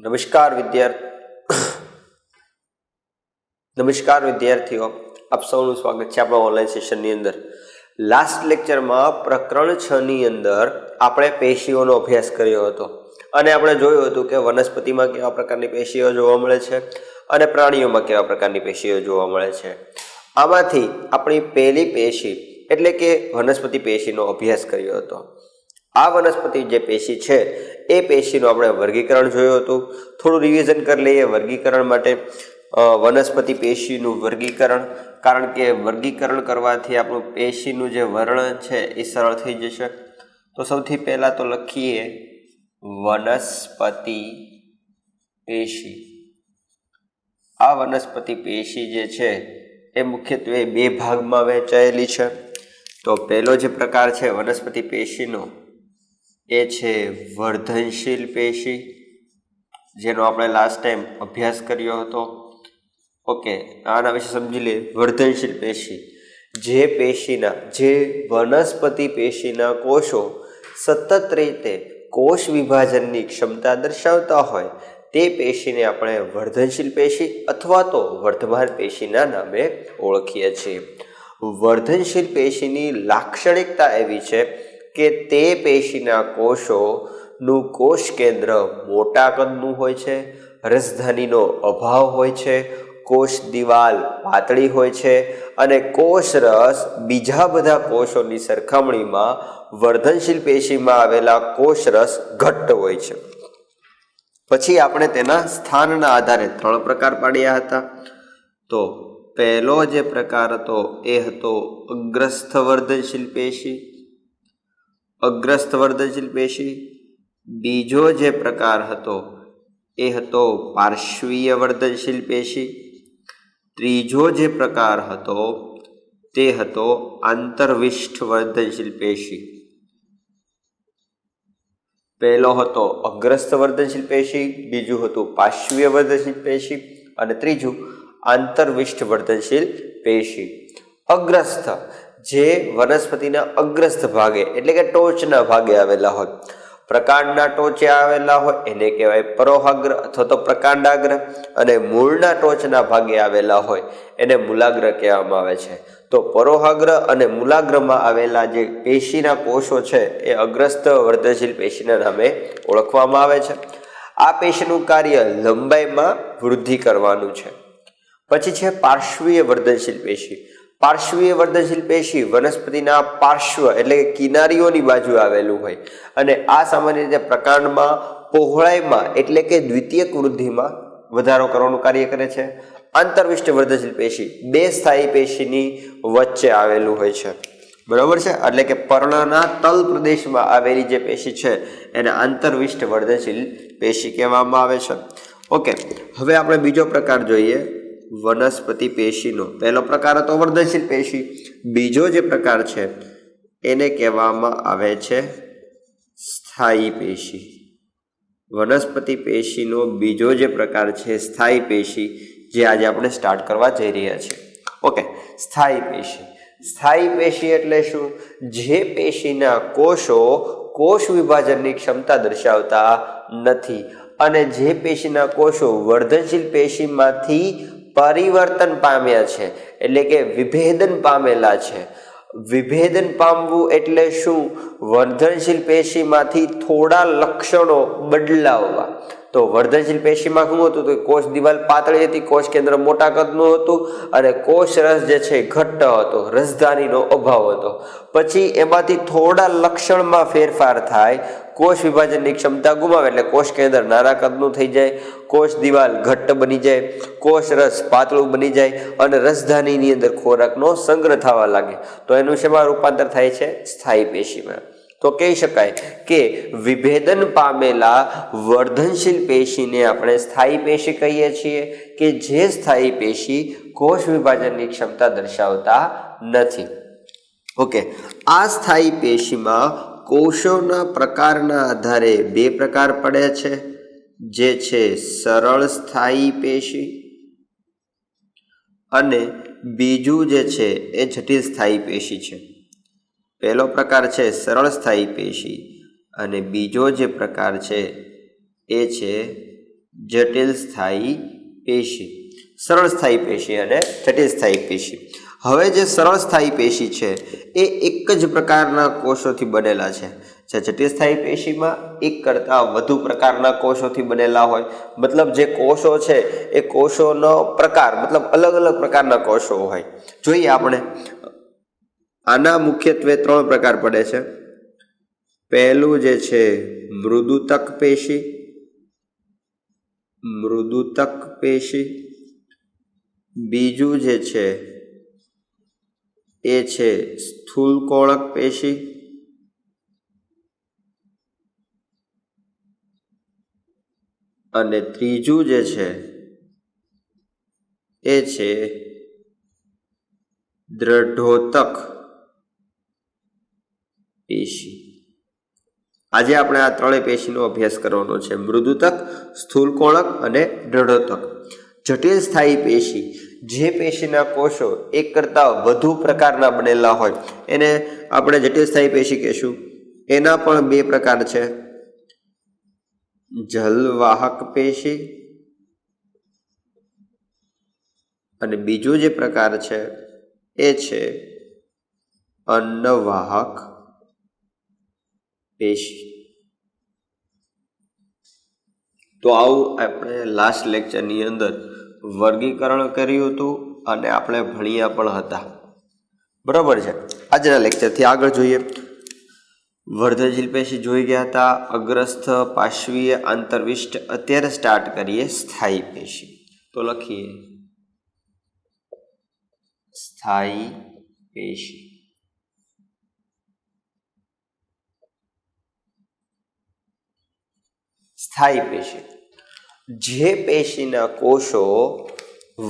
નમસ્કાર વિદ્યાર્થીઓ, આપ સૌનું સ્વાગત છે આપણા ઓનલાઈન સેશનની અંદર. લાસ્ટ લેક્ચરમાં પ્રકરણ 6 ની અંદર આપણે પેશીઓનો અભ્યાસ કર્યો હતો અને આપણે જોયું હતું કે વનસ્પતિમાં કેવા પ્રકારની પેશીઓ જોવા મળે છે અને પ્રાણીઓમાં કેવા પ્રકારની પેશીઓ જોવા મળે છે. આમાંથી આપણી પહેલી પેશી એટલે કે વનસ્પતિ પેશીનો અભ્યાસ કર્યો હતો. આ વનસ્પતિ જે પેશી છે એ પેશીનું આપણે વર્ગીકરણ જોયું હતું. થોડું રિવિઝન કરી લઈએ વર્ગીકરણ માટે. વનસ્પતિ પેશીનું વર્ગીકરણ, કારણ કે વર્ગીકરણ કરવાથી આપણું પેશીનું જે વર્ણન છે એ સરળ થઈ જશે. તો સૌથી પહેલાં તો લખીએ વનસ્પતિ પેશી. આ વનસ્પતિ પેશી જે છે એ મુખ્યત્વે બે ભાગમાં વહેંચાયેલી છે. તો પહેલો જે પ્રકાર છે વનસ્પતિ પેશીનો એ છે વર્ધનશીલ પેશી, જેનો આપણે લાસ્ટ ટાઈમ અભ્યાસ કર્યો હતો. ઓકે, આના વિશે સમજી લઈએ. વર્ધનશીલ પેશી જે વનસ્પતિ પેશીના કોષો સતત રીતે કોષ વિભાજનની ક્ષમતા દર્શાવતા હોય તે પેશીને આપણે વર્ધનશીલ પેશી અથવા તો વર્ધમાન પેશીના નામે ઓળખીએ છીએ. વર્ધનશીલ પેશીની લાક્ષણિકતા એવી છે કે તે પેશીના કોષોનું કોષ કેન્દ્ર મોટા કદનું હોય છે, રસધાનીનો અભાવ હોય છે, કોષ દિવાલ પાતળી હોય છે અને કોષ રસ બીજા બધા કોષોની સરખામણીમાં વર્ધનશીલ પેશીમાં આવેલા કોષ રસ ઘટ્ટ હોય છે. પછી આપણે તેના સ્થાનના આધારે 3 પ્રકાર પાડ્યા હતા. તો પહેલો જે પ્રકાર હતો એ હતો અગ્રસ્થ વર્ધનશીલ પેશી. બીજો જે પ્રકાર હતો એ હતો પાર્શ્વીય વર્ધનશીલ પેશી. ત્રીજો જે પ્રકાર હતો તે હતો આંતરવિષ્ઠ વર્ધનશીલ પેશી. પહેલો હતો અગ્રસ્થ વર્ધનશીલ પેશી, બીજું હતું પાર્શ્વીય વર્ધનશીલ પેશી અને ત્રીજું આંતરવિષ્ઠ વર્ધનશીલ પેશી. અગ્રસ્થ જે વનસ્પતિના અગ્રસ્થ ભાગે એટલે કે ટોચના ભાગે આવેલા હોય, પ્રકાંડના ટોચે આવેલા હોય એને કહેવાય પરોહાગ્ર અથવા તો પ્રકાંડાગ્ર, અને મૂળના ટોચના ભાગે આવેલા હોય એને મૂલાગ્ર કહેવામાં આવે છે. તો પરોહાગ્ર અને મૂલાગ્રમાં આવેલા જે પેશીના કોષો છે એ અગ્રસ્થ વર્ધનશીલ પેશીના નામે ઓળખવામાં આવે છે. આ પેશીનું કાર્ય લંબાઈમાં વૃદ્ધિ કરવાનું છે. પછી છે પાર્શ્વીય વર્ધનશીલ પેશી. પાર્શ્વીય વર્ધનશીલ પેશી વનસ્પતિના પાર્શ્વ એટલે કે કિનારીઓની બાજુ આવેલું હોય અને આ સામાન્ય રીતે પ્રકાંડમાં પહોળાઈમાં એટલે કે દ્વિતીયક વૃદ્ધિમાં વધારો કરવાનું કાર્ય કરે છે. આંતરવિષ્ઠ વર્ધનશીલ પેશી બે સ્થાયી પેશીની વચ્ચે આવેલું હોય છે, બરાબર છે. એટલે કે પર્ણના તલ પ્રદેશમાં આવેલી જે પેશી છે એને આંતરવિષ્ઠ વર્ધનશીલ પેશી કહેવામાં આવે છે. ઓકે, હવે આપણે બીજો પ્રકાર જોઈએ વનસ્પતિ પેશીનો. પહેલો પ્રકાર હતો વર્ધનશીલ પેશી. બીજો જે પ્રકાર છે એને કહેવામાં આવે છે સ્થાયી પેશી. વનસ્પતિ પેશીનો બીજો જે પ્રકાર છે સ્થાયી પેશી, જે આજે આપણે સ્ટાર્ટ કરવા જઈ રહ્યા છીએ. ઓકે, સ્થાયી પેશી એટલે શું? જે પેશીના કોષો કોષ વિભાજનની ક્ષમતા દર્શાવતા નથી અને જે પેશીના કોષો વર્ધનશીલ પેશીમાંથી પરિવર્તન પામ્યા છે એટલે કે વિભેદન પામેલા છે. વિભેદન પામવું એટલે શું? વર્ધનશીલ પેશીમાંથી થોડા લક્ષણો બદલાવવા. તો વર્ધનશીલ પેશીમાં શું હતું? તો કોષ દિવાલ પાતળી હતી, કોષ કેન્દ્ર મોટા કદનું હતું અને કોષ રસ જે છે ઘટ્ટ હતો, રસધાનીનો અભાવ હતો. પછી એમાંથી થોડા લક્ષણમાં ફેરફાર થાય, કોષ વિભાજનની ક્ષમતા ગુમાવે એટલે કોષ કેન્દ્ર નાના કદનું થઈ જાય, કોષ દિવાલ ઘટ્ટ બની જાય, કોષ રસ પાતળું બની જાય અને રસધાનીની અંદર ખોરાકનો સંગ્રહ થવા લાગે. તો એનું શેમાં રૂપાંતર થાય છે? સ્થાયી પેશીમાં. તો કહી શકાય કે વિભેદન પામેલા વર્ધનશીલ પેશીને આપણે સ્થાયી પેશી કહીએ છીએ કે જે સ્થાયી પેશી કોષ વિભાજનની ક્ષમતા દર્શાવતા નથી. ઓકે, આ સ્થાયી પેશીમાં કોષોના પ્રકારના આધારે 2 પ્રકાર પડે છે, જે છે સરળ સ્થાયી પેશી અને બીજું જે છે એ જટિલ સ્થાયી પેશી છે. પહેલો પ્રકાર છે સરળ સ્થાયી પેશી અને બીજો જે પ્રકાર છે એ છે જટિલ સ્થાયી પેશી, સરળ સ્થાયી પેશી અને જટિલ સ્થાયી પેશી. હવે જે સરળ સ્થાયી પેશી છે એ એક જ પ્રકારના કોષોથી બનેલા છે. જે જટિલ સ્થાયી પેશીમાં એક કરતાં વધુ પ્રકારના કોષોથી બનેલા હોય, મતલબ જે કોષો છે એ કોષોનો પ્રકાર મતલબ અલગ અલગ પ્રકારના કોષો હોય. જોઈએ આપણે, આના મુખ્યત્વે 3 પ્રકાર પડે છે. પહેલું જે છે મૃદુતક પેશી, મૃદુતક પેશી. બીજું જે છે એ છે સ્થૂલકોણક પેશી, અને ત્રીજું જે છે એ છે દ્રઢોતક પેશી. આજે આપણે આ 3 પેશીનો અભ્યાસ કરવાનો છે: મૃદુતક, સ્થૂલકોણક અને દ્રઢોતક. જટિલ સ્થાયી પેશી, જે પેશીના કોષો એક કરતાં વધુ પ્રકારના બનેલા હોય એને આપણે જટિલ સ્થાયી પેશી કહેશું. એના પણ 2 પ્રકાર છે: જલવાહક પેશી અને બીજો જે પ્રકાર છે એ છે અન્નવાહક પેશી. તો આવું આપણે લાસ્ટ લેક્ચરની અંદર વર્ગીકરણ કર્યું હતું અને આપણે ભણ્યા પણ હતા. બરાબર છે. આજના લેક્ચરથી આગળ જોઈએ. વર્ધનશીલ પેશી જોઈ ગયા હતા, અગ્રસ્થ, પાર્શ્વીય, આંતરવિષ્ટ. અત્યારે સ્ટાર્ટ કરીએ સ્થાયી પેશી. તો લખીએ સ્થાયી પેશી. સ્થાયી પેશી, જે પેશીના કોષો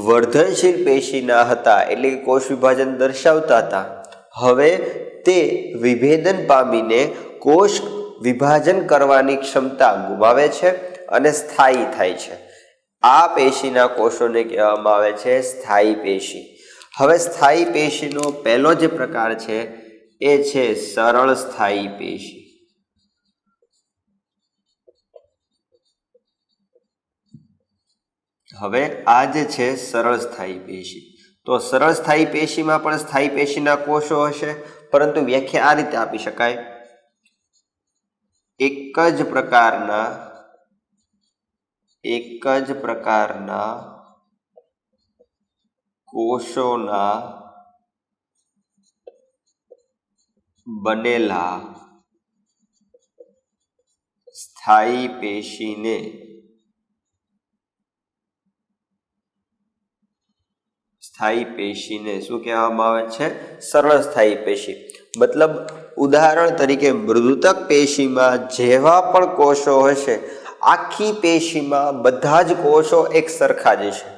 વર્ધનશીલ પેશીના હતા, એટલે કે કોષ વિભાજન દર્શાવતા હતા, હવે તે વિભેદન પામીને કોષ વિભાજન કરવાની ક્ષમતા ગુમાવે છે અને સ્થાયી થાય છે. આ પેશીના કોષોને કહેવામાં આવે છે સ્થાયી પેશી. હવે સ્થાયી પેશીનો પહેલો જે પ્રકાર છે એ છે સરળ સ્થાયી પેશી. હવે આ જે છે સરળ સ્થાયી પેશી. તો સરળ સ્થાયી પેશીમાં પણ સ્થાયી પેશીના કોષો હશે, પરંતુ વ્યાખ્યા આ રીતે આપી શકાય: એક જ પ્રકારના કોષોના બનેલા સ્થાયી પેશીને શું કહેવામાં આવે છે? સરળ સ્થાયી પેશી. મતલબ ઉદાહરણ તરીકે મૃદુતક પેશીમાં જેવા પણ કોષો હશે, આખી પેશીમાં બધા જ કોષો એક સરખા જ હશે.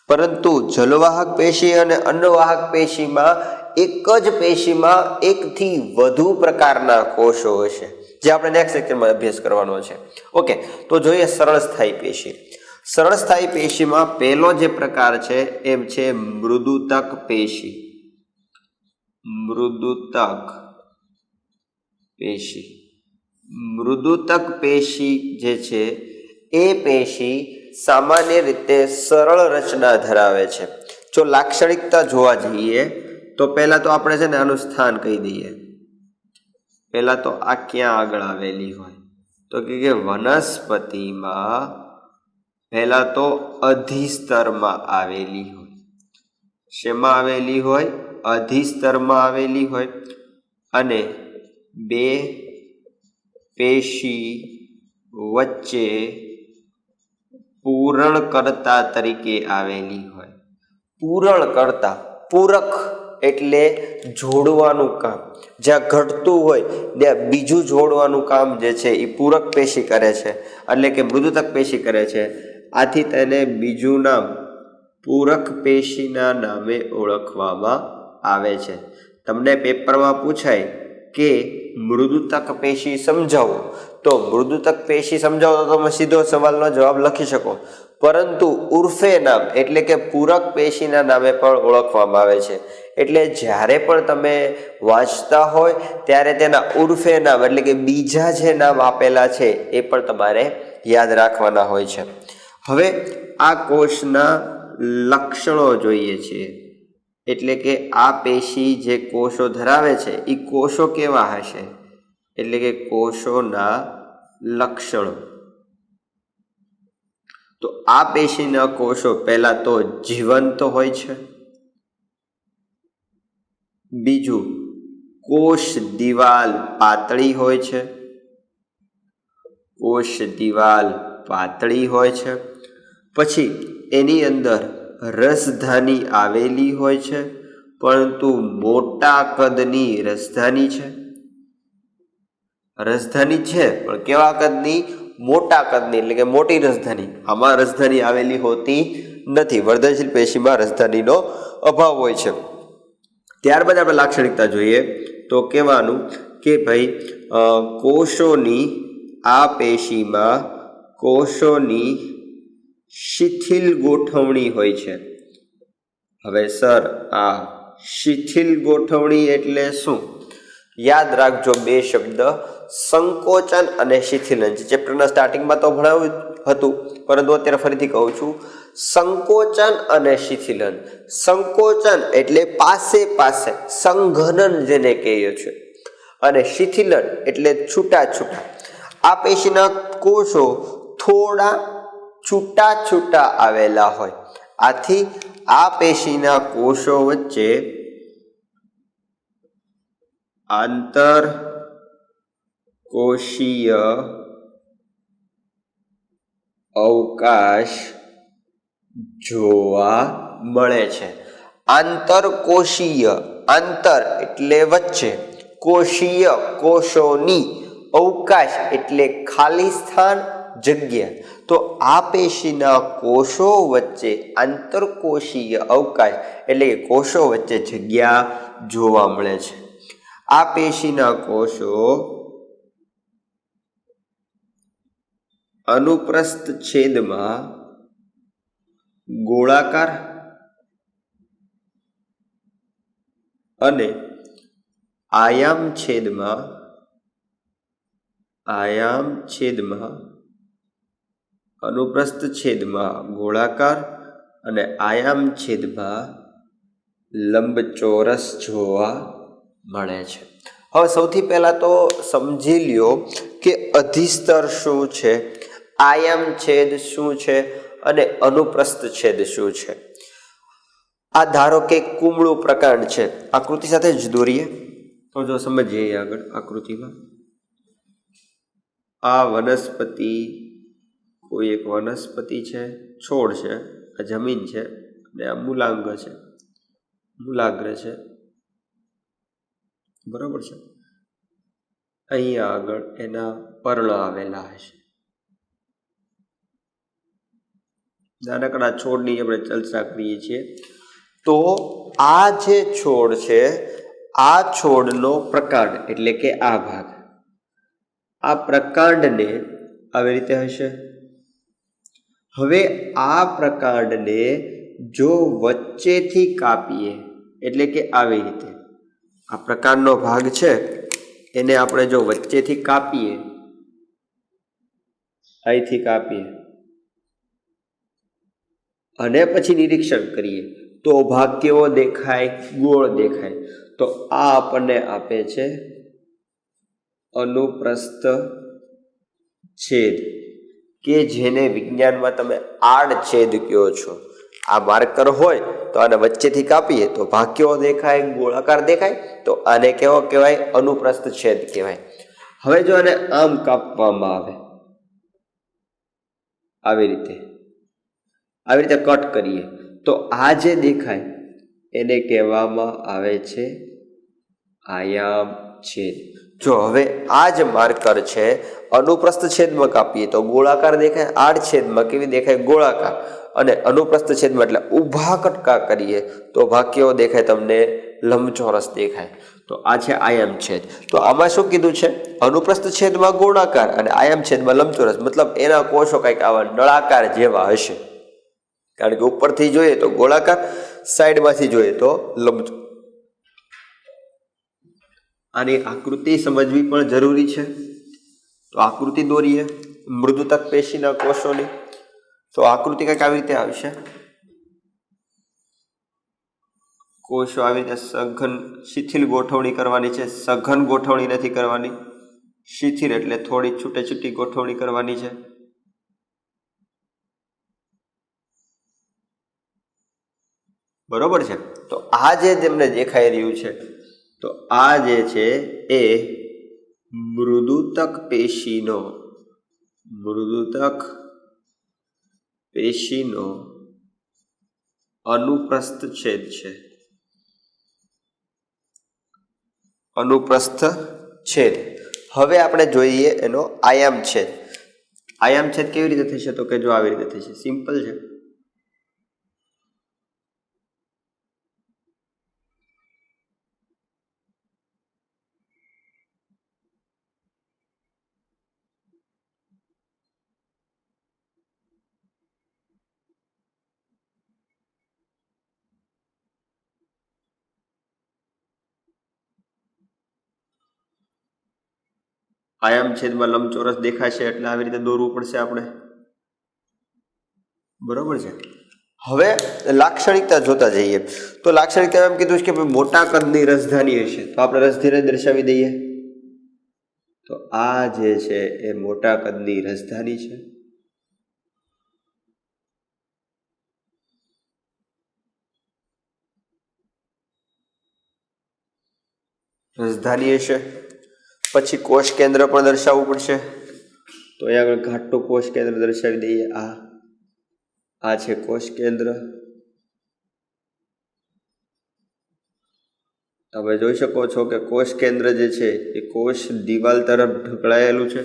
પરંતુ જલવાહક પેશી અને અન્નવાહક પેશીમાં એક જ પેશીમાં એકથી વધુ પ્રકારના કોષો હશે, જે આપણે નેક્સ્ટ લેક્ચરમાં અભ્યાસ કરવાનો છે. ઓકે, તો જોઈએ સરળ સ્થાયી પેશી. સરળ સ્થાયી પેશીમાં પહેલો જે પ્રકાર છે એમ છે મૃદુતક પેશી. મૃદુતક પેશી. મૃદુતક પેશી જે છે એ પેશી સામાન્ય રીતે સરળ રચના ધરાવે છે. જો લાક્ષણિકતા જોવા જઈએ તો પહેલા તો આપણે છે ને આનું સ્થાન કહી દઈએ. પહેલા તો આ ક્યાં આગળ આવેલી હોય? તો કે વનસ્પતિમાં પહેલા તો અધિસ્તરમાં આવેલી હોય. શેમાં આવેલી હોય? અધિસ્તરમાં આવેલી હોય. અને 2 પેશી વચ્ચે પૂરણકર્તા તરીકે આવેલી હોય. પૂરણકર્તા, પૂરક એટલે જોડવાનું કામ. જ્યાં ઘટતું હોય ત્યાં બીજું જોડવાનું કામ જે છે એ પૂરક પેશી કરે છે, એટલે કે મૃદુતક પેશી કરે છે. આથી તેને બીજું નામ પૂરક પેશીના નામે ઓળખવામાં આવે છે. તમને પેપરમાં પૂછાય કે મૃદુતક પેશી સમજાવો, તો મૃદુતક પેશી સમજાવો તો તમે સીધો સવાલનો જવાબ લખી શકો, પરંતુ ઉર્ફે નામ એટલે કે પૂરક પેશીના નામે પણ ઓળખવામાં આવે છે. એટલે જ્યારે પણ તમે વાંચતા હોય ત્યારે તેના ઉર્ફે નામ એટલે કે બીજા જે નામ આપેલા છે એ પણ તમારે યાદ રાખવાના હોય છે. હવે આ કોષના લક્ષણો જોઈએ છીએ, એટલે કે આ પેશી જે કોષો ધરાવે છે એ કોષો કેવા હશે, એટલે કે કોષોના લક્ષણો. તો આ પેશીના કોષો પહેલા તો જીવંત હોય છે. બીજું, કોષ દિવાલ પાતળી હોય છે. કોષ દિવાલ પાતળી હોય છે. પછી એની અંદર રસધાની આવેલી હોય છે, પરંતુ મોટા કદની રસધાની છે. રસધાની છે પણ કેવા કદની? મોટા કદની, એટલે કે મોટી રસધાની. આમાં રસધાની આવેલી હોતી નથી. વર્ધનશીલ પેશીમાં રસધાનીનો અભાવ હોય છે. ત્યારબાદ આપણે લાક્ષણિકતા જોઈએ તો કહેવાનું કે ભાઈ કોષોની આ પેશીમાં કોષોની શિથિલ ગોઠવણી હોય છે. હવે સર, આ શિથિલ ગોઠવણી એટલે શું? યાદ રાખજો, બે શબ્દ સંકોચન અને શિથિલન. ચેપ્ટરના સ્ટાર્ટિંગમાં તો ભણાવ્યું હતું, પરંતુ અત્યારે ફરીથી કહું છું, સંકોચન અને શિથિલન. સંકોચન એટલે પાસે પાસે, સંઘનન જેને કહીએ છીએ, અને શિથિલન એટલે છૂટા છૂટા. આ પેશીના કોષો થોડા છૂટા છૂટા આવેલા હોય. આથી આ પેશીના કોષો વચ્ચે આંતર કોષીય અવકાશ જોવા મળે છે. આંતરકોષીય, આંતર એટલે વચ્ચે, કોષીય કોષોની, અવકાશ એટલે ખાલી સ્થાન, જગ્યા. તો આ પેશીના કોષો વચ્ચે આંતરકોષીય અવકાશ એટલે કે કોષો વચ્ચે જગ્યા જોવા મળે છે. આ પેશીના કોષો અનુપ્રસ્થ છેદમાં ગોળાકાર અને આયામ છેદમાં અનુપ્રસ્થ છેદમાં ગોળાકાર અને આયામ છેદમાં લંબચોરસ જોવા મળે છે. હવે સૌથી પહેલા તો સમજી લ્યો કે અધિસ્તર શું છે, આયામ છેદ શું છે અને અનુપ્રસ્થ છેદ શું છે. આ ધારો કે કુમળું પ્રકાંડ છે. આકૃતિ સાથે જ દોરીએ તો જો સમજીએ આગળ આકૃતિમાં. આ વનસ્પતિ, કોઈ એક વનસ્પતિ છે, છોડ છે, આ જમીન છે, અને આ મૂલાંગ છે, મૂલાગ્ર છે, બરોબર છે. અહીંયા આગળ એના પર્ણ આવેલા હશે. નાનકડા છોડની આપણે ચર્ચા કરીએ છીએ. તો આ જે છોડ છે, આ છોડનો પ્રકાંડ એટલે કે આ ભાગ, આ પ્રકાંડને આવી રીતે હશે. હવે આ પ્રકાંડને જો વચ્ચેથી કાપીએ, એટલે કે આવી રીતે, આ પ્રકાંડનો ભાગ છે એને આપણે જો વચ્ચેથી કાપીએ, અહીંથી કાપીએ અને પછી નિરીક્ષણ કરીએ તો ભાગ કેવો દેખાય? ગોળ દેખાય. તો આ આપણને આપે છે અનુપ્રસ્થ છેદ, કે જેને વિજ્ઞાનમાં તમે આડછેદ કહો છો. આ માર્કર હોય તો આને વચ્ચેથી કાપીએ તો ભાગ કેવો દેખાય? ગોળાકાર દેખાય. તો આને કેવો કહેવાય? અનુપ્રસ્થ છેદ કહેવાય. હવે જો આને આમ કાપવામાં આવે, આવી રીતે કટ કરીએ તો આ જે દેખાય એને કહેવામાં આવે છે આયામ છેદ. જો હવે આ જ માર્કર છે, અનુપ્રસ્થ છેદમાં કાપીએ તો ગોળાકાર દેખાય, આડછેદમાં કેવી દેખાય? ગોળાકાર. અને અનુપ્રસ્થ છેદમાં એટલે ઊભા કટકા કરીએ તો ભાગ કેવો દેખાય તમને? લંબચોરસ દેખાય. તો આ છે આયામ છેદ. તો આમાં શું કીધું છે? અનુપ્રસ્થ છેદમાં ગોળાકાર અને આયામ છેદમાં લંબચોરસ. મતલબ એના કોષો કંઈક આવા નળાકાર જેવા હશે, કારણ કે ઉપરથી જોઈએ તો ગોળાકાર, સાઈડમાંથી જોઈએ તો લંબચોરસ. આની આકૃતિ સમજવી પણ જરૂરી છે. તો આકૃતિ દોરીએ મૃદુતક પેશીના કોષોની. તો આકૃતિ કંઈક આવી રીતે આવશે. કોષો આવી રીતે સઘન શિથિલ ગોઠવણી કરવાની છે, સઘન ગોઠવણી નથી કરવાની. શિથિલ એટલે થોડી છૂટે છૂટી ગોઠવણી કરવાની છે. બરોબર છે. તો આ જે તમને દેખાઈ રહ્યું છે, તો આ જે છે એ મૃદુતક પેશીનો અનુપ્રસ્થ છેદ છે. અનુપ્રસ્થ છેદ. હવે આપણે જોઈએ એનો આયામ છેદ. આયામ છેદ કેવી રીતે થશે? તો કે જો આવી રીતે થશે. સિમ્પલ છે. આયામ છેદમાં લંબચોરસ દેખાશે એટલે આવી રીતે દોરવું પડશે આપણે. બરોબર છે. હવે લાક્ષણિકતા જોતા જઈએ. તો લાક્ષણિકતા એમ કીધું છે કે મોટા કદની રસધાની હશે, તો આપણે રસધાની દર્શાવી દઈએ. તો આ જે છે એ મોટા કદની રસધાની છે. રસધાની હશે. પછી કોષ કેન્દ્ર પણ દર્શાવવું પડશે. તો અહીંયા આગળ ઘાટનું કોષ કેન્દ્ર દર્શાવી દઈએ. આ છે કોષ કેન્દ્ર. તમે જોઈ શકો છો કે કોષ કેન્દ્ર જે છે એ કોષ દિવાલ તરફ ઢંકળાયેલું છે.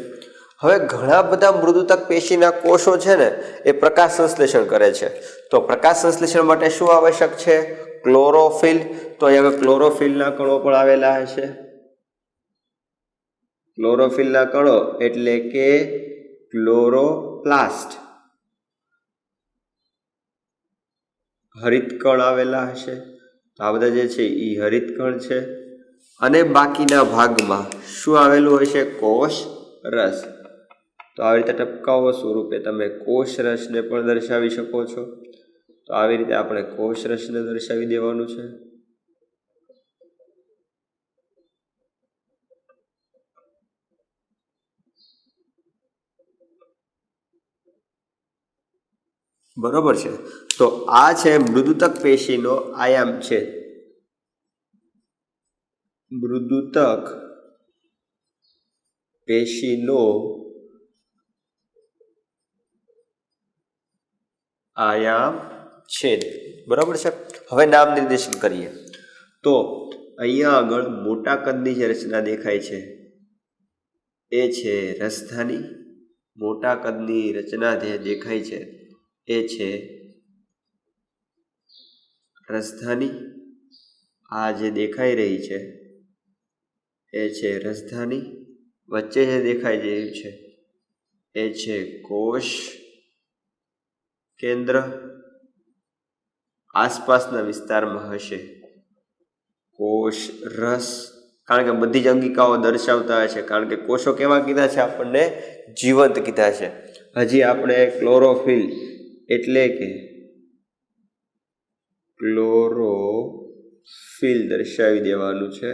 હવે ઘણા બધા મૃદુતક પેશીના કોષો છે ને એ પ્રકાશ સંશ્લેષણ કરે છે. તો પ્રકાશ સંશ્લેષણ માટે શું આવશ્યક છે? ક્લોરોફિલ. તો અહીંયા ક્લોરોફિલના કણો પણ આવેલા હશે. ક્લોરોફિલના કણો એટલે કે ક્લોરોપ્લાસ્ટ, હરિતકણ આવેલા હશે. તો આ બધા જે છે એ હરિતકણ છે. અને બાકીના ભાગમાં શું આવેલું હશે? કોષ રસ. તો આવી રીતે ટપકાઓ સ્વરૂપે તમે કોષ રસને પણ દર્શાવી શકો છો. તો આવી રીતે આપણે કોષ રસને દર્શાવી દેવાનું છે. બરોબર છે. તો આ છે મૃદુતક પેશીનો આયામ છે. મૃદુતક પેશીનો આયામ છેદ. બરાબર છે. હવે નામ નિર્દેશન કરીએ. તો અહીંયા આગળ મોટા કદની જે રચના દેખાય છે એ છે રસધાની. મોટા કદની રચના જે દેખાય છે એ છે રસધાની. આ જે દેખાઈ રહી છે એ છે રસધાની. વચ્ચે જે દેખાઈ રહ્યું છે એ છે કોષ કેન્દ્ર. આસપાસના વિસ્તારમાં હશે કોષ રસ, કારણ કે બધી જ અંગિકાઓ દર્શાવતા હોય છે. કારણ કે કોષો કેવા કીધા છે? આપણને જીવંત કીધા છે. હજી આપણે ક્લોરોફિલ એટલે કે ક્લોરોફિલ દર્શાવી દેવાનું છે.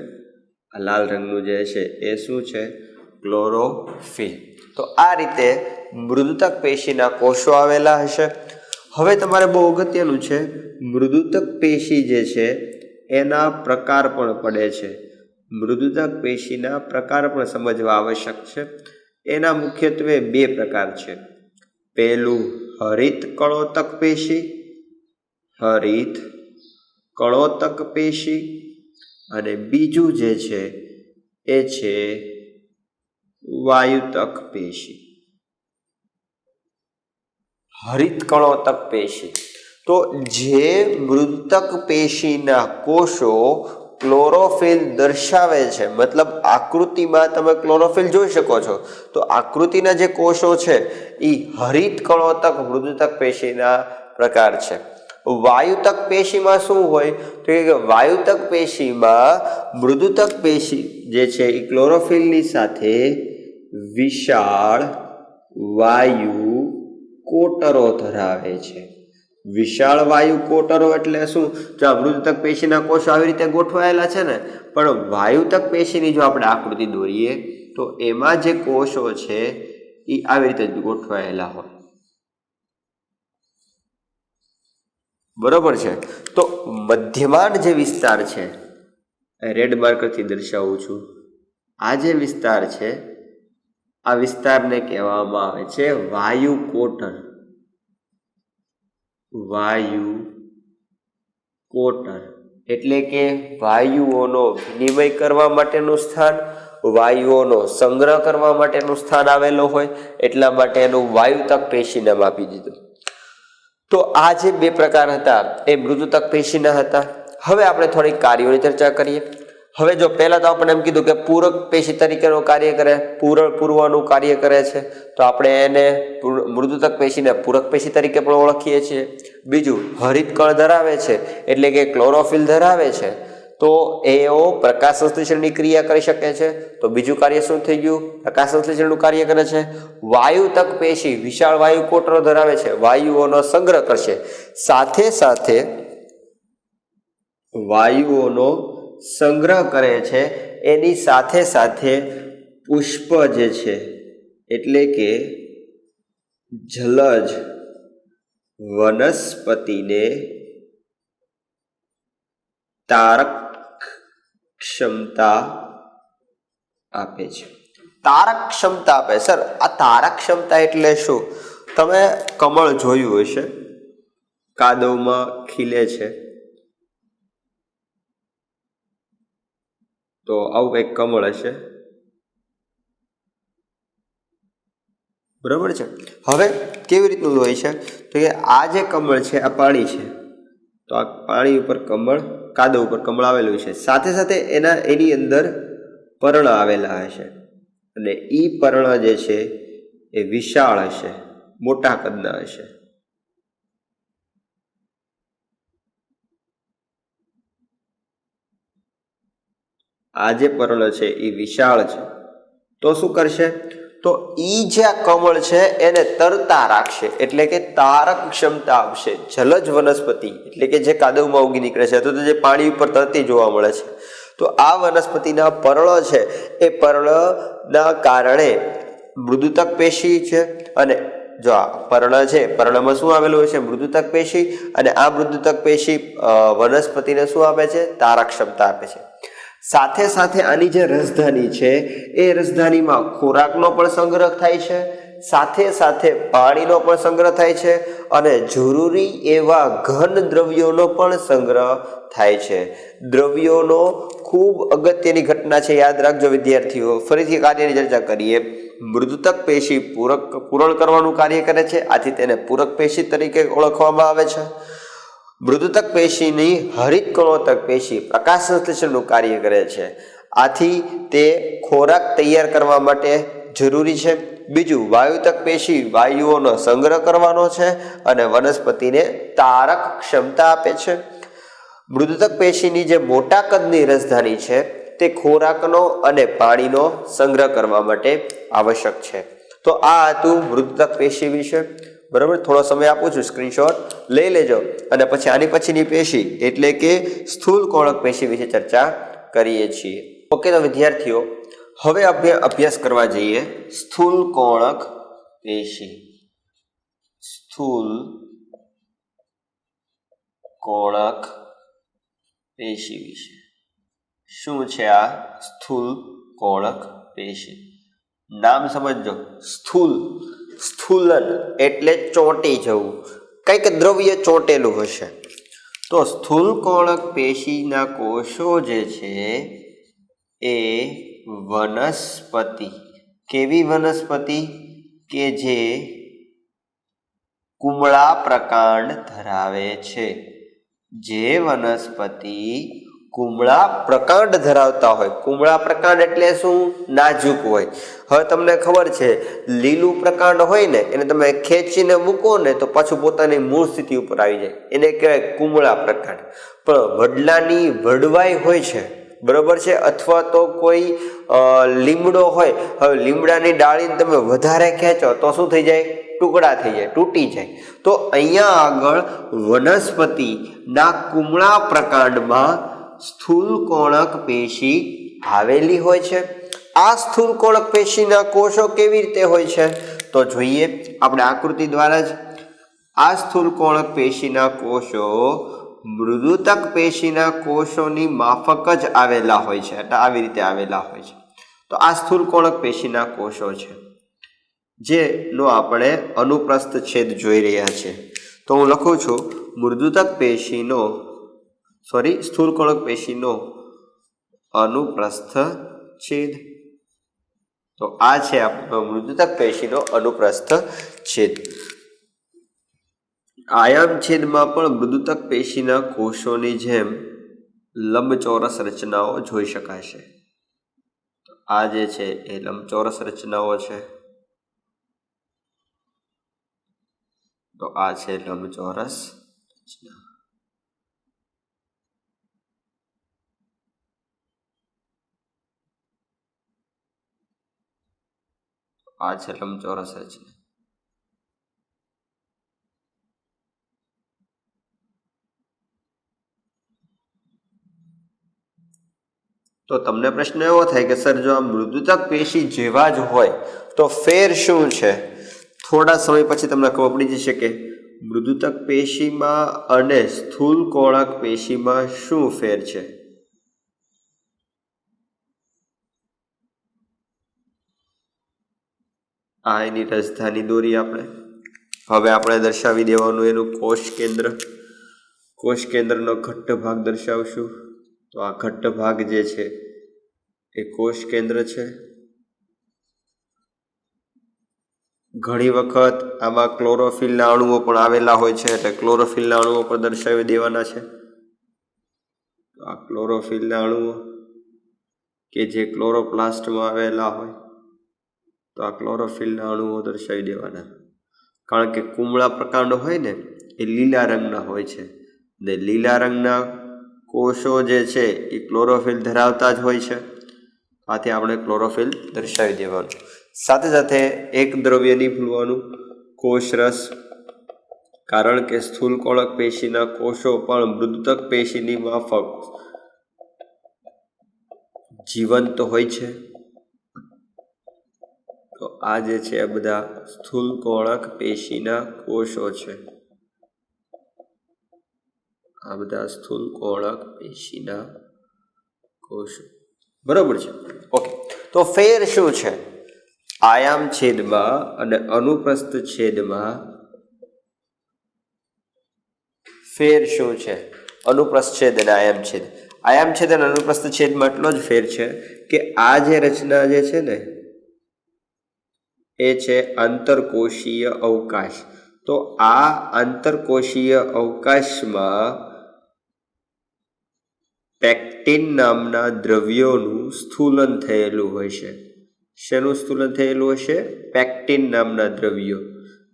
આ લાલ રંગનું જે છે એ શું છે? ક્લોરોફિલ. તો આ રીતે મૃદુતક પેશીના કોષો આવેલા હશે. હવે તમારે બહુ અગત્યનું છે, મૃદુતક પેશી જે છે એના પ્રકાર પણ પડે છે. મૃદુતક પેશીના પ્રકાર પણ સમજવા આવશ્યક છે. એના મુખ્યત્વે બે પ્રકાર છે. પહેલું હરિત કણોતક પેશી, હરિત કણોતક પેશી. અને બીજું જે છે એ છે વાયુતક પેશી. હરિત કણોતક પેશી. તો જે મૃદુતક પેશીના કોષો ક્લોરોફિલ દર્શાવે છે, મતલબ આકૃતિમાં તમે ક્લોરોફિલ જોઈ શકો છો, તો આકૃતિના જે કોષો છે એ હરિત કણોતક મૃદુતક પેશીના પ્રકાર છે. વાયુતક પેશીમાં શું હોય? તો કે વાયુતક પેશીમાં મૃદુતક પેશી જે છે એ ક્લોરોફિલની સાથે વિશાળ વાયુ કોટરો ધરાવે છે। વિશાળ વાયુ કોટરો એટલે શું? જો આ મૃદુતક પેશીના કોષો આવી રીતે ગોઠવાયેલા છે ને, પણ વાયુતક પેશીની જો આપણે આકૃતિ દોરીએ તો એમાં જે કોષો છે એ આવી રીતે ગોઠવાયેલા હોય, બરોબર છે। તો મધ્યમાન જે વિસ્તાર છે, રેડ માર્કરથી દર્શાવું છું, આ જે વિસ્તાર છે આ વિસ્તારને કહેવામાં આવે છે વાયુ કોટર। વાયુ કોટર એટલે કે વાયુઓનો વિનિમય કરવા માટેનું સ્થાન, વાયુઓનો સંગ્રહ કરવા માટેનું સ્થાન આવેલો હોય, એટલા માટે એનું વાયુતક પેશી નામ આપી દીધું। તો આ જે બે પ્રકાર હતા એ મૃદુતક પેશીના હતા। હવે આપણે થોડીક કાર્યોની ચર્ચા કરીએ। હવે જો પહેલા તો આપણે એમ કીધું કે પૂરક પેશી તરીકેનું કાર્ય કરે, પૂર્વનું કાર્ય કરે છે, તો આપણે એને મૃદુતક પેશીને પૂરક પેશી તરીકે પણ ઓળખીએ છીએ। બીજું, હરિત કણ ધરાવે છે એટલે કે ક્લોરોફિલ ધરાવે છે, તો એઓ પ્રકાશ સંશ્લેષણની ક્રિયા કરી શકે છે। તો બીજું કાર્ય શું થઈ ગયું? પ્રકાશ સંશ્લેષણનું કાર્ય કરે છે। વાયુતક પેશી વિશાળ વાયુ કોટરો ધરાવે છે, વાયુઓનો સંગ્રહ કરશે, સાથે સાથે વાયુઓનો સંગ્રહ કરે છે, એની સાથે સાથે પુષ્પ જે છે એટલે કે જલજ વનસ્પતિને તારક ક્ષમતા આપે છે। તારક ક્ષમતા આપે। સર, આ તારક ક્ષમતા એટલે શું? તમે કમળ જોયું હશે, કાદવમાં ખીલે છે, તો આવું કંઈક કમળ હશે, બરાબર છે। હવે કેવી રીતનું હોય છે? તો કે આ જે કમળ છે આ પાણી છે, તો આ પાણી ઉપર કમળ, કાદવ ઉપર કમળ આવેલું છે, સાથે સાથે એની અંદર પર્ણ આવેલા હશે, અને એ પર્ણ જે છે એ વિશાળ હશે, મોટા કદના હશે। આ જે પર્ણ છે એ વિશાળ છે, તો શું કરશે? તો ઈ જે કમળ છે એને તરતા રાખશે, એટલે કે તારક ક્ષમતા આપશે। જલજ વનસ્પતિ એટલે કે જે કાદવમાં ઉગી નીકળે છે, અથવા તો જે પાણી ઉપર તરતી જોવા મળે છે, તો આ વનસ્પતિના પર્ણ છે એ પર્ણના કારણે મૃદુતક પેશી છે, અને જો આ પર્ણ છે, પર્ણમાં શું આવેલું હોય છે? મૃદુતક પેશી, અને આ મૃદુતક પેશી વનસ્પતિને શું આપે છે? તારક ક્ષમતા આપે છે। સાથે સાથે આની જે રસધાની છે એ રસધાનીમાં ખોરાકનો પણ સંગ્રહ થાય છે, સાથે સાથે પાણીનો પણ સંગ્રહ થાય છે, અને જરૂરી એવા ઘન દ્રવ્યોનો પણ સંગ્રહ થાય છે। દ્રવ્યોનો ખૂબ અગત્યની ઘટના છે, યાદ રાખજો વિદ્યાર્થીઓ। ફરીથી કાર્યની ચર્ચા કરીએ। મૃદુતક પેશી પૂરણ કરવાનું કાર્ય કરે છે, આથી તેને પૂરક પેશી તરીકે ઓળખવામાં આવે છે। મૃદુતક પેશીની હરિત કણોતક પેશી પ્રકાશ સંશ્લેષણનું કાર્ય કરે છે, આથી તે ખોરાક તૈયાર કરવા માટે જરૂરી છે। બીજું, વાયુતક પેશી વાયુઓનો સંગ્રહ કરવાનો છે અને વનસ્પતિને તારક ક્ષમતા આપે છે। મૃદુતક પેશીની જે મોટા કદની રસધાની છે તે ખોરાકનો અને પાણીનો સંગ્રહ કરવા માટે આવશ્યક છે। તો આ હતું મૃદુતક પેશી વિશે, બરાબર। થોડો સમય આપું છું, સ્ક્રીનશોટ લઈ લેજો, અને પછી આની પછીની પેશી એટલે કે સ્થૂલ કોણક પેશી વિશે ચર્ચા કરીએ છીએ। ઓકે, તો વિદ્યાર્થીઓ હવે આપણે અભ્યાસ કરવા જઈએ સ્થૂલ કોણક પેશી। સ્થૂલ કોણક પેશી વિશે શું છે? આ સ્થૂલ કોણક પેશી, નામ સમજો। સ્થૂલન એટલે ચોંટી જવું, કંઈક દ્રવ્ય ચોંટેલું હશે। તો સ્થૂલ કોણક પેશીના કોષો જે છે એ વનસ્પતિ, કેવી વનસ્પતિ? કે જે કુમળા પ્રકાંડ ધરાવે છે। જે વનસ્પતિ કુમળા પ્રકાંડ ધરાવતા હોય, કુમળા પ્રકાંડ એટલે શું? નાજુક હોય। હવે તમને ખબર છે, લીલું પ્રકાંડ હોય ને એને તમે ખેંચીને મૂકો ને તો પાછું પોતાની મૂળ સ્થિતિ ઉપર આવી જાય, એને કહેવાય કુમળા પ્રકાંડ। પણ વડલાની વડવાઈ હોય છે, બરોબર છે, અથવા તો કોઈ લીમડો હોય, હવે લીમડાની ડાળીને તમે વધારે ખેંચો તો શું થઈ જાય? ટુકડા થઈ જાય, તૂટી જાય. તો અહીંયા આગળ વનસ્પતિના કુમળા પ્રકાંડમાં સ્થૂલકોણક પેશી આવેલી હોય છે. આ સ્થૂલકોણક પેશીના કોષો કેવી રીતે હોય છે તો જોઈએ આપણે આકૃતિ દ્વારા જ. આ સ્થૂલકોણક પેશીના કોષો મૃદુતક પેશીના કોષોની માફક જ આવેલા હોય છે, એટલે આવી રીતે આવેલા હોય છે. તો આ સ્થૂલકોણક પેશીના કોષો છે જેનો આપણે અનુપ્રસ્થ છેદ જોઈ રહ્યા છીએ. તો હું લખું છું સ્થૂલકોણક પેશીનો અનુપ્રસ્થ છેદ. તો આ છે આપણો મૃદુતક પેશીનો અનુપ્રસ્થ છેદ. આયામ છેદમાં પણ મૃદુતક પેશીના કોષોની જેમ લંબચોરસ રચનાઓ જોઈ શકાશે. તો આ જે છે એ લંબચોરસ રચનાઓ છે. તો આ છે લંબચોરસ રચના. આ છે લંબચોરસ રચના. તો તમને પ્રશ્ન એવો થાય કે સર જો આ મૃદુતક પેશી જેવા જ હોય તો ફેર શું છે? થોડા સમય પછી તમને ખબર પડી જશે કે મૃદુતક પેશીમાં અને સ્થૂલકોણક પેશીમાં શું ફેર છે. આ એની રાજધાની દોરી આપણે. હવે આપણે દર્શાવી દેવાનું એનું કોષ કેન્દ્ર. કોષ કેન્દ્રનો ઘટ્ટ ભાગ દર્શાવશું. તો આ ઘટ્ટ ભાગ જે છે એ કોષ કેન્દ્ર છે. ઘણી વખત આમાં ક્લોરોફિલના અણુઓ પણ આવેલા હોય છે, એટલે ક્લોરોફિલના અણુઓ પણ દર્શાવી દેવાના છે. આ ક્લોરોફિલના અણુઓ કે જે ક્લોરોપ્લાસ્ટમાં આવેલા હોય, તો આ ક્લોરોફિલના અણુઓ દર્શાવી દેવાના. કારણ કે કુમળા પ્રકાંડ હોય ને એ લીલા રંગના હોય છે, ને લીલા રંગના કોષો જે છે એ ક્લોરોફિલ ધરાવતા જ હોય છે. આથી આપણે ક્લોરોફિલ દર્શાવી દેવાનું. સાથે સાથે એક દ્રવ્ય નહીં ભૂલવાનું, કોષરસ. કારણ કે સ્થૂલકોણક પેશીના કોષો પણ મૃદુતક પેશીની માફક જીવંત હોય છે. તો આ જે છે આ બધા સ્થૂલકોણક પેશીના કોષો છે. આ બધા સ્થૂલકોણક પેશીના કોષો. બરોબર છે. ઓકે. તો ફેર શું છે? આયામ છેદમાં અને અનુપ્રસ્થ છેદમાં ફેર શું છે? અનુપ્રસ્થ છેદ અને આયામ છેદ. આયામ છેદ અને અનુપ્રસ્થ છેદમાં એટલો જ ફેર છે કે આ જે રચના જે છે ને એ છે આંતરકોષીય અવકાશ. તો આ આંતરકોષીય અવકાશમાં પેક્ટિન નામના દ્રવ્યોનું સ્થૂલન થયેલું હોય છે. શેનું સ્થૂલન થયેલું હશે? પેક્ટિન નામના દ્રવ્યો.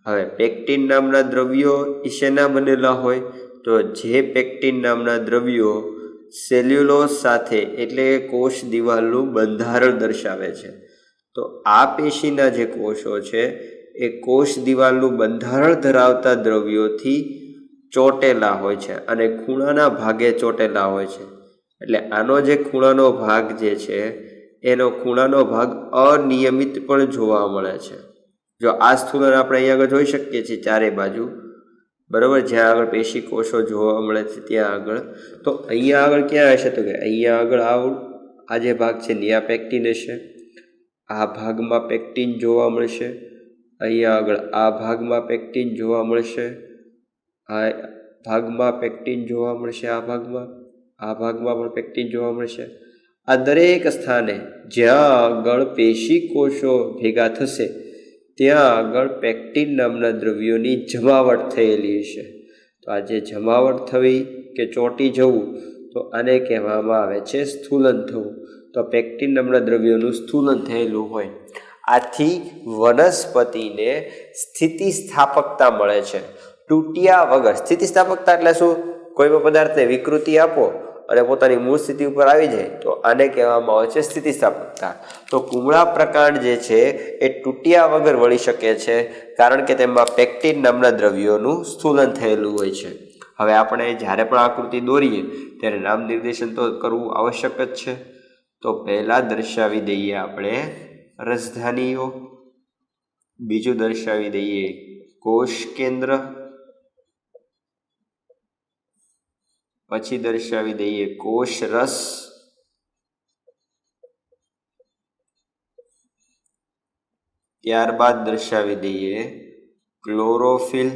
હવે પેક્ટિન નામના દ્રવ્યો એ શેના બનેલા હોય? તો જે પેક્ટિન નામના દ્રવ્યો સેલ્યુલોઝ સાથે એટલે કોષ દિવાલનું બંધારણ દર્શાવે છે. તો આ પેશીના જે કોષો છે એ કોષ દિવાલનું બંધારણ ધરાવતા દ્રવ્યોથી ચોટેલા હોય છે અને ખૂણાના ભાગે ચોટેલા હોય છે. એટલે આનો જે ખૂણાનો ભાગ જે છે એનો ખૂણાનો ભાગ અનિયમિત પણ જોવા મળે છે. જો આ સ્થૂલન આપણે અહીંયા આગળ જોઈ શકીએ છીએ ચારે બાજુ, બરાબર, જ્યાં આગળ પેશી કોષો જોવા મળે છે ત્યાં આગળ. તો અહીંયા આગળ ક્યાં હશે? તો કે અહીંયા આગળ આ જે ભાગ છે ત્યાં પેક્ટિન હશે. આ ભાગમાં પેક્ટિન જોવા મળશે. અહીંયા આગળ આ ભાગમાં પેક્ટિન જોવા મળશે. આ ભાગમાં પેક્ટિન જોવા મળશે. આ ભાગમાં પણ પેક્ટિન જોવા મળશે. આ દરેક સ્થાને જ્યાં આગળ પેશી કોષો ભેગા થશે ત્યાં આગળ પેક્ટિન નામના દ્રવ્યોની જમાવટ થયેલી હશે. તો આ જે જમાવટ થવી કે ચોંટી જવું, તો આને કહેવામાં આવે છે સ્થૂલન થવું. તો પેક્ટિન નામના દ્રવ્યોનું સ્થૂલન થયેલું હોય. આથી વનસ્પતિને સ્થિતિસ્થાપકતા મળે છે તૂટ્યા વગર. સ્થિતિસ્થાપકતા એટલે શું? કોઈ પણ પદાર્થને વિકૃતિ આપો અને પોતાની મૂળ સ્થિતિ ઉપર આવી જાય તો આને કહેવામાં આવે છે સ્થિતિસ્થાપકતા. તો કુમળા પ્રકાંડ જે છે એ તૂટ્યા વગર વળી શકે છે, કારણ કે તેમાં પેક્ટિન નામના દ્રવ્યોનું સ્થૂલન થયેલું હોય છે. હવે આપણે જ્યારે પણ આકૃતિ દોરીએ ત્યારે નામ નિર્દેશન તો કરવું આવશ્યક જ છે. તો પહેલાં દર્શાવી દઈએ આપણે રસધાનીઓ, બીજું દર્શાવી દઈએ કોષ કેન્દ્ર, પછી દર્શાવી દઈએ કોષ રસ, ત્યારબાદ દર્શાવી દઈએ ક્લોરોફિલ,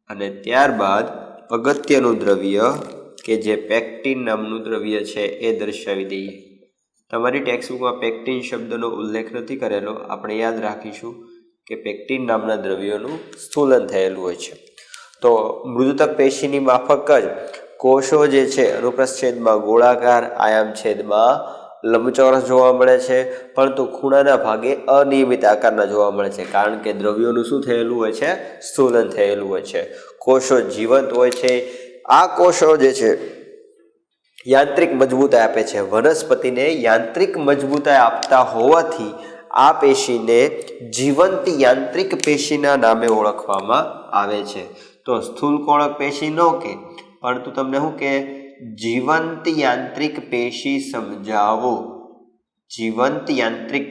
અને ત્યારબાદ અગત્યનું દ્રવ્ય કે જે પેક્ટિન નામનું દ્રવ્ય છે એ દર્શાવી દઈએ. તમારી ટેક્સ્ટબુકમાં પેક્ટિન શબ્દનો ઉલ્લેખ નથી કરેલો, આપણે યાદ રાખીશું કે પેક્ટિન નામના દ્રવ્યોનું સ્થૂલન થયેલું હોય છે. તો મૃદુતક પેશીની માફક જ કોષો જે છે અનુપ્રસ્થછેદમાં ગોળાકાર, આયામ છેદમાં લંબચોરસ જોવા મળે છે, પરંતુ ખૂણાના ભાગે અનિયમિત આકારના જોવા મળે છે, કારણ કે દ્રવ્યોનું શું થયેલું હોય છે? સ્થૂલન થયેલું હોય છે. કોષો જીવંત હોય છે. આ કોષો જે છે યાંત્રિક મજબૂતાઈ આપે છે. વનસ્પતિને યાંત્રિક મજબૂતાઈ આપતા હોવાથી આ પેશીને જીવંત યાંત્રિક પેશીના નામે ઓળખવામાં આવે છે. તો સ્થૂલકોણક પેશી ન કે, પરંતુ તમને શું કે જીવંત યાંત્રિક પેશી સમજાવો. જીવંત યાંત્રિક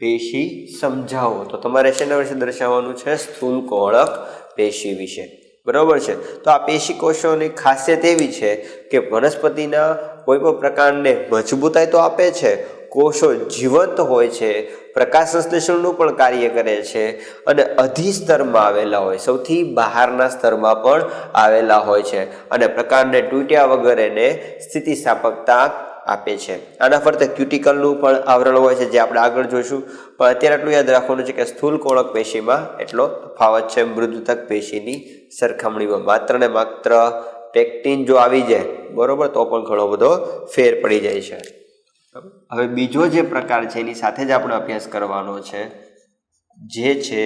પેશી સમજાવો. તો તમારે શેના વિશે દર્શાવવાનું છે? સ્થૂલકોણક પેશી વિશે. બરાબર છે. તો આ પેશી કોષોની ખાસિયત એવી છે કે વનસ્પતિના કોઈ પણ પ્રકારને મજબૂતાઈ તો આપે છે, કોષો જીવંત હોય છે, પ્રકાશ સંશ્લેષણનું પણ કાર્ય કરે છે, અને અધિસ્તરમાં આવેલા હોય, સૌથી બહારના સ્તરમાં પણ આવેલા હોય છે, અને પ્રકારને તૂટ્યા વગર એને સ્થિતિસ્થાપકતા આપે છે. આના ફરતે ક્યુટિકલનું પણ આવરણ હોય છે, જે આપણે આગળ જોઈશું. પણ અત્યારે એટલું યાદ રાખવાનું છે કે સ્થૂલકોણક પેશીમાં એટલો તફાવત છે મૃદુતક પેશીની સરખામણીમાં. માત્ર ને માત્ર પેક્ટિન જો આવી જાય, બરોબર, તો પણ ઘણો બધો ફેર પડી જાય છે. હવે બીજો જે પ્રકાર છે એની સાથે જ આપણે અભ્યાસ કરવાનો છે, જે છે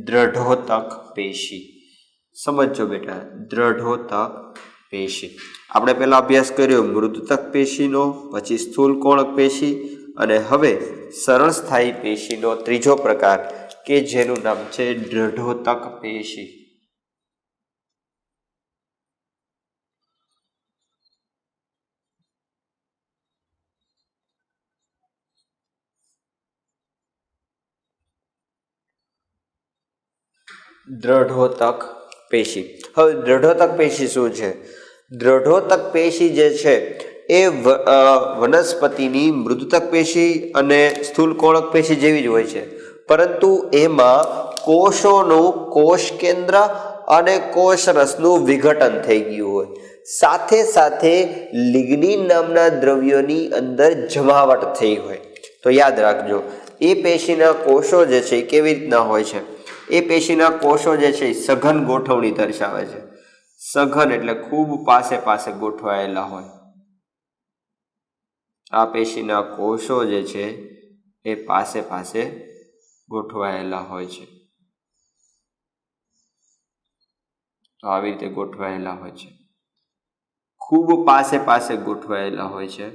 દ્રઢોતક પેશી. સમજો બેટા, દ્રઢોતક પેશી. આપણે પહેલા અભ્યાસ કર્યો મૃદુતક પેશીનો, પછી સ્થૂલકોણક પેશી, અને હવે સરળ સ્થાયી પેશીનો ત્રીજો પ્રકાર કે જેનું નામ છે દ્રઢોતક પેશી. દ્રઢોતક પેશી. હવે દ્રઢોતક પેશી શું છે? દ્રઢોતક પેશી જે છે એ વનસ્પતિની મૃદુતક પેશી અને સ્થૂલકોણક પેશી જેવી જ હોય છે, પરંતુ એમાં કોષોનું કોષ કેન્દ્ર અને કોષ રસનું વિઘટન થઈ ગયું હોય, સાથે સાથે લિગ્નિન નામના દ્રવ્યોની અંદર જમાવટ થઈ હોય. તો યાદ રાખજો, એ પેશીના કોષો જે છે એ કેવી રીતના હોય છે? એ પેશીના કોષો જે છે એ સઘન ગોઠવણી દર્શાવે છે. સઘન એટલે ખૂબ પાસે પાસે ગોઠવાયેલા હોય. આ પેશીના કોષો જે છે એ પાસે પાસે ગોઠવાયેલા હોય છે. તો આવી રીતે ગોઠવાયેલા હોય છે, ખૂબ પાસે પાસે ગોઠવાયેલા હોય છે,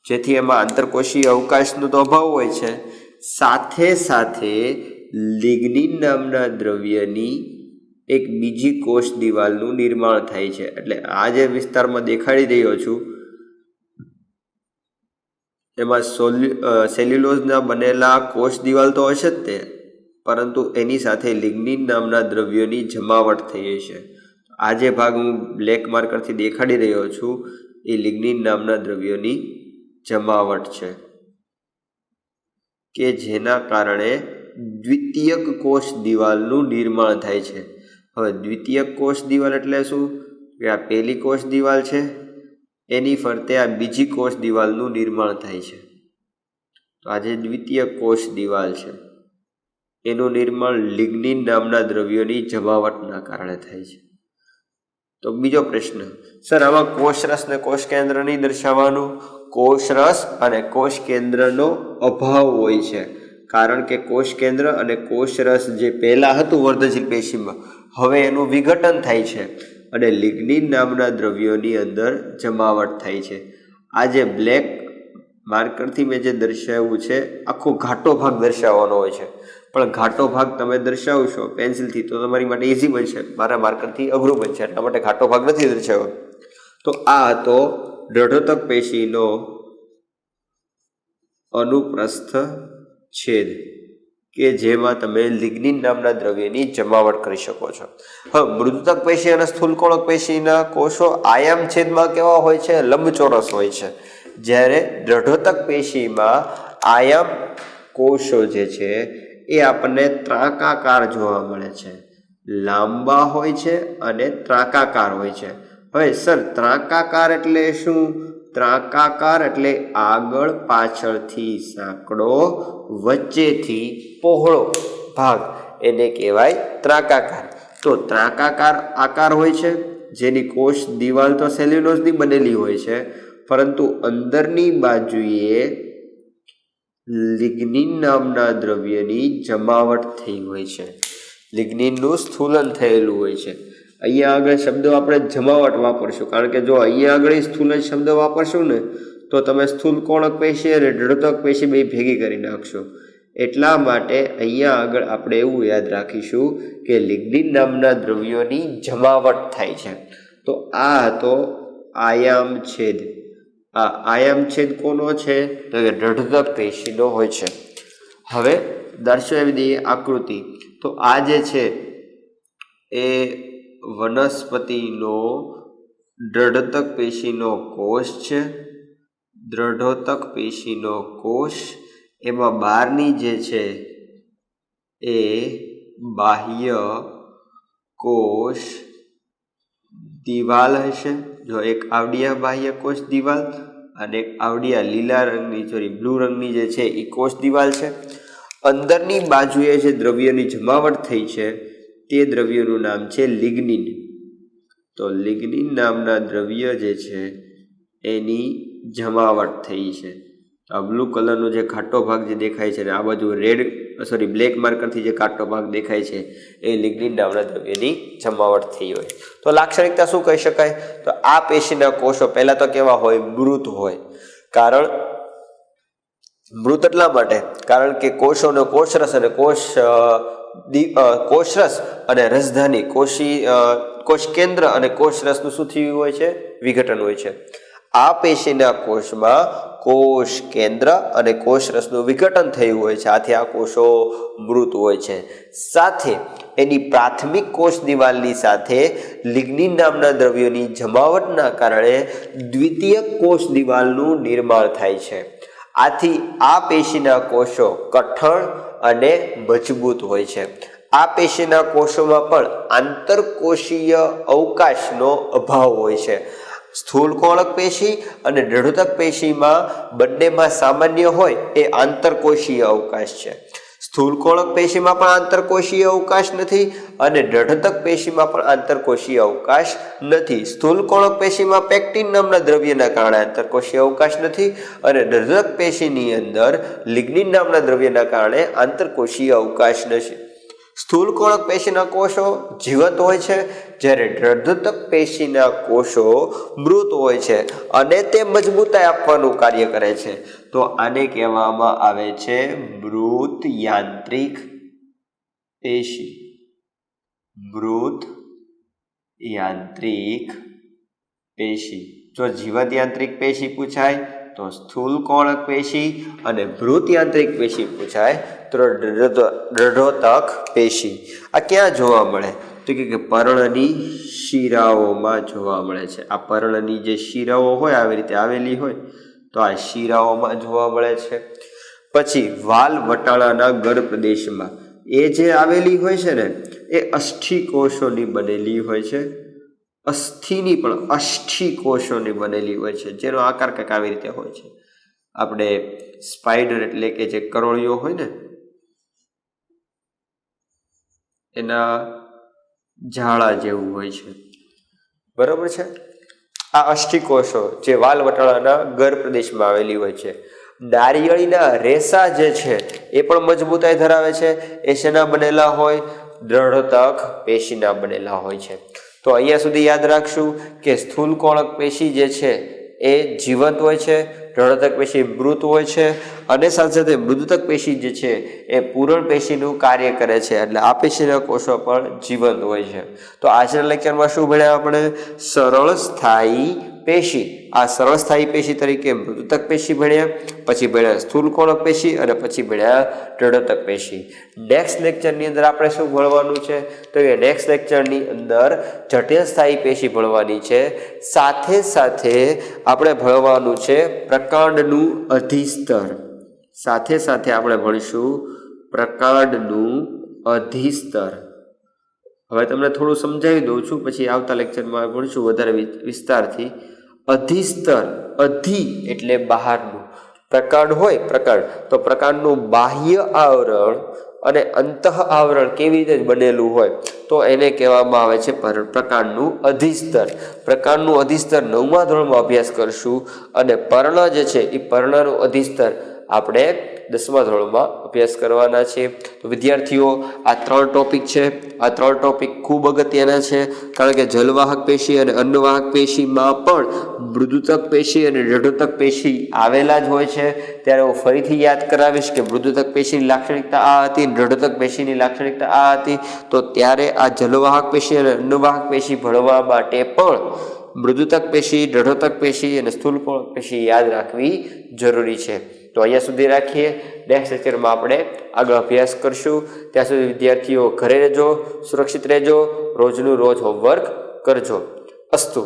જેથી એમાં આંતરકોષીય અવકાશનો તો અભાવ હોય છે, સાથે સાથે લિગ્નિન નામના દ્રવ્યની એક બીજી કોષ દિવાલનું નિર્માણ થાય છે. એટલે આ જે વિસ્તારમાં દેખાડી રહ્યો છું એમાં સેલ્યુલોઝના બનેલા કોષ દિવાલ તો હશે જ તે, પરંતુ એની સાથે લિગ્નિન નામના દ્રવ્યોની જમાવટ થઈ છે. આ જે ભાગ હું બ્લેક માર્કરથી દેખાડી રહ્યો છું એ લિગ્નિન નામના દ્રવ્યોની જમાવટ છે, કે જેના કારણે દ્વિતીયક કોષ દિવાલનું નિર્માણ થાય છે. હવે દ્વિતીયક કોષ દિવાલ એટલે શું? કે આ પહેલી કોષ દિવાલ છે, એની ફરતે આ બીજી કોષ દિવાલનું નિર્માણ થાય છે. તો આ જે દ્વિતીયક કોષ દિવાલ છે એનું નિર્માણ લિગ્નિન નામના દ્રવ્યોની જમાવટના કારણે થાય છે. તો બીજો પ્રશ્ન, સર આમાં કોષરસ ને કોષ કેન્દ્ર નહીં દર્શાવવાનું? કોષરસ અને કોષ કેન્દ્રનો અભાવ હોય છે, કારણ કે કોષ કેન્દ્ર અને કોષરસ જે પહેલાં હતું વર્ધનશીલ પેશીમાં, હવે એનું વિઘટન થાય છે અને લિગ્નિન નામના દ્રવ્યોની અંદર જમાવટ થાય છે. આ જે બ્લેક માર્કરથી મેં જે દર્શાવ્યું છે, આખો ઘાટો ભાગ દર્શાવવાનો હોય છે, પણ ઘાટો ભાગ તમે દર્શાવશો પેન્સિલથી તો તમારી માટે ઇઝી બનશે, મારા માર્કરથી અઘરું બનશે, એટલા માટે ઘાટો ભાગ નથી દર્શાવ્યો. તો આ હતો દ્રઢોતક પેશીનો અનુપ્રસ્થ છેદ કે જેમાં તમે લિગ્નિન નામના દ્રવ્યની જમાવટ કરી શકો છો. હવે મૃદુતક પેશી અને સ્થૂલકોણક પેશીના કોષો આયામ છેદમાં કેવા હોય છે? લંબચોરસ હોય છે. જ્યારે દ્રઢોતક પેશીમાં આયામ કોષો જે છે એ આપણને ત્રાંકાકાર જોવા મળે છે, લાંબા હોય છે અને ત્રાંકાકાર હોય છે. હવે સર, ત્રાંકાકાર એટલે શું? ત્રાંકાકાર એટલે આગળ પાછળથી સાંકડો, વચ્ચેથી પહોળો ભાગ, એને કહેવાય ત્રાંકાકાર. તો ત્રાંકાકાર આકાર હોય છે, જેની કોષ દિવાલ તો સેલ્યુલોઝની બનેલી હોય છે, પરંતુ અંદરની બાજુએ લિગ્નિન નામના દ્રવ્યની જમાવટ થઈ હોય છે, લિગ્નિનનું સ્થૂલન થયેલું હોય છે. અહીંયા આગળ શબ્દો આપણે જમાવટ વાપરશું, કારણ કે જો અહીંયા આગળ સ્થૂલન શબ્દ વાપરશું ને તો તમે સ્થૂલકોણક પેશી અને દ્રઢોતક પેશી બે ભેગી કરી નાખશો. એટલા માટે અહીંયા આગળ આપણે એવું યાદ રાખીશું કે લિગ્નિન નામના દ્રવ્યોની જમાવટ થાય છે. તો આ હતો આયામ છેદ. આ આયામ છેદ કોનો છે? તો કે દ્રઢોતક પેશીનો હોય છે. હવે દર્શાવી દઈએ આકૃતિ. તો આ જે છે એ વનસ્પતિનો દ્રઢોતક પેશીનો કોષ છે. દ્રઢોતક પેશીનો કોષ, એમાં બહારની જે છે એ બાહ્ય કોષ દિવાલ હશે. જો એક આવડિયા બાહ્ય કોષ દિવાલ અને એક આવડિયા લીલા રંગની બ્લુ રંગની જે છે એ કોષ દિવાલ છે. અંદરની બાજુએ જે દ્રવ્યની જમાવટ થઈ છે તે દ્રવ્યનું નામ છે લિગ્નિન. તો લિગ્નિન નામના દ્રવ્ય જે છે એની જમાવટ થઈ છે. આ બ્લુ કલરનો જે ઘાટો ભાગ જે દેખાય છે ને આ બાજુ બ્લેક માર્કરથી જે ઘાટો ભાગ દેખાય છે એ લિગ્નિન નામના દ્રવ્યની જમાવટ થઈ હોય. તો લાક્ષણિકતા શું કહી શકાય? તો આ પેશીના કોષો પહેલા તો કેવા હોય? મૃત હોય. કારણ મૃત એટલા માટે કારણ કે કોષોનો કોષરસ અને કોષરસ અને રસધાની કોષ કેન્દ્ર અને કોષરસનું શું થયું હોય છે? વિઘટન હોય છે. આ પેશીના કોષમાં કોષ કેન્દ્ર અને કોષરસનું વિઘટન થયું હોય છે, આથી આ કોષો મૃત હોય છે. સાથે એની પ્રાથમિક કોષ દિવાલની સાથે લિગ્નિન નામના દ્રવ્યોની જમાવટના કારણે દ્વિતીય કોષ દિવાલનું નિર્માણ થાય છે. આથી આ પેશીના કોષો કઠણ અને મજબૂત હોય છે. આ પેશીના કોષોમાં પણ આંતરકોષીય અવકાશનો અભાવ હોય છે. સ્થૂલકોણક પેશી અને દ્રઢોતક પેશીમાં બંનેમાં સામાન્ય હોય એ આંતરકોષીય અવકાશ છે. સ્થૂલકોણક પેશીમાં પણ આંતરકોષીય અવકાશ નથી અને દ્રઢોતક પેશીમાં પણ આંતરકોષીય અવકાશ નથી. સ્થૂલકોણક પેશીમાં પેક્ટિન નામના દ્રવ્યના કારણે આંતરકોષીય અવકાશ નથી અને દ્રઢોતક પેશીની અંદર લિગ્નિન નામના દ્રવ્યના કારણે આંતરકોષીય અવકાશ નથી. સ્થૂલકોણક પેશીના કોષો જીવંત હોય છે, જ્યારે દ્રઢોતક પેશીના કોષો મૃત હોય છે અને તે મજબૂતાઈ આપવાનું કાર્ય કરે છે. તો આને કહેવામાં આવે છે મૃત યાંત્રિક પેશી. મૃત યાંત્રિક પેશી. જો જીવંત યાંત્રિક પેશી પૂછાય તો સ્થૂલકોણક પેશી અને મૃત યાંત્રિક પેશી પૂછાય તો દ્રઢોતક પેશી. આ ક્યાં જોવા મળે? તો કે પર્ણની શિરાઓમાં જોવા મળે છે. આ પર્ણની જે શિરાઓ હોય આવી રીતે આવેલી હોય તો આ શિરાઓમાં જોવા મળે છે. પછી વાલ વટાળાના ગળ પ્રદેશમાં એ જે આવેલી હોય છે ને એ અસ્થિ કોષોની બનેલી હોય છે. અસ્થિની પણ અષ્ઠિ કોષોની બનેલી હોય છે, જેનો આકાર કંઈક આવી રીતે હોય છે. આપણે સ્પાઈડર એટલે કે જે કરોળીઓ હોય ને એના ઝાડા જેવું હોય છે, બરાબર છે. આ અષ્ટિ કોષો જે વાલ વટાળાના ગર પ્રદેશમાં આવેલી હોય છે. નારિયેળીના રેસા જે છે એ પણ મજબૂતાઈ ધરાવે છે. એ શેના બનેલા હોય? દ્રઢતક પેશીના બનેલા હોય છે. તો અહીંયા સુધી યાદ રાખશું કે સ્થૂલકોણક પેશી જે છે એ જીવંત હોય છે, દ્રઢતક પેશી મૃત હોય છે, અને સાથે સાથે મૃદુતક પેશી જે છે એ પૂરણ પેશીનું કાર્ય કરે છે. એટલે આ પેશીના કોષો પણ જીવંત હોય છે. તો આજના લેક્ચરમાં શું ભણ્યા આપણે? સરળ સ્થાયી પેશી. આ સરળ સ્થાયી પેશી તરીકે મૃદુતક પેશી ભણ્યા, પછી ભણ્યા સ્થૂલકોણક પેશી, અને પછી ભણ્યા દ્રઢતક પેશી. નેક્સ્ટ લેક્ચરની અંદર આપણે શું ભણવાનું છે? તો કે નેક્સ્ટ લેક્ચરની અંદર જટિલ સ્થાયી પેશી ભણવાની છે. સાથે સાથે આપણે ભણવાનું છે પ્રકાંડનું અધિસ્તર. સાથે સાથે આપણે ભણીશું પ્રકાંડનું અધિસ્તર. હવે તમને થોડું સમજાવી દઉં છું, પછી આવતા લેક્ચરમાં ભણીશું વધારે વિસ્તારથી. અધિસ્તર, અધિ એટલે બહારનું, પ્રકાંડ હોય પ્રકાંડ, તો પ્રકાંડનું બાહ્ય આવરણ અને અંતઃ આવરણ કેવી રીતે બનેલું હોય તો એને કહેવામાં આવે છે પ્રકાંડનું અધિસ્તર. પ્રકાંડનું અધિસ્તર 9મા ધોરણમાં અભ્યાસ કરશું, અને પર્ણ જે છે એ પર્ણનું અધિસ્તર આપણે 10મા ધોરણમાં અભ્યાસ કરવાના છે. તો વિદ્યાર્થીઓ, આ 3 ટોપિક છે. આ 3 ટોપિક ખૂબ અગત્યના છે, કારણ કે જલવાહક પેશી અને અન્નવાહક પેશીમાં પણ મૃદુતક પેશી અને દ્રઢતક પેશી આવેલા જ હોય છે. ત્યારે હું ફરીથી યાદ કરાવીશ કે મૃદુતક પેશીની લાક્ષણિકતા આ હતી, દ્રઢતક પેશીની લાક્ષણિકતા આ હતી. તો ત્યારે આ જલવાહક પેશી અને અન્નવાહક પેશી ભણવા માટે પણ મૃદુતક પેશી, દ્રઢતક પેશી અને સ્થૂલકોણક પેશી યાદ રાખવી જરૂરી છે. તો અહીંયા સુધી રાખીએ. નેક્સ્ટ લેક્ચરમાં આપણે આગળ અભ્યાસ કરશું. ત્યાં સુધી વિદ્યાર્થીઓ ઘરે રહેજો, સુરક્ષિત રહેજો, રોજનું રોજ હોમવર્ક કરજો. અસ્તુ.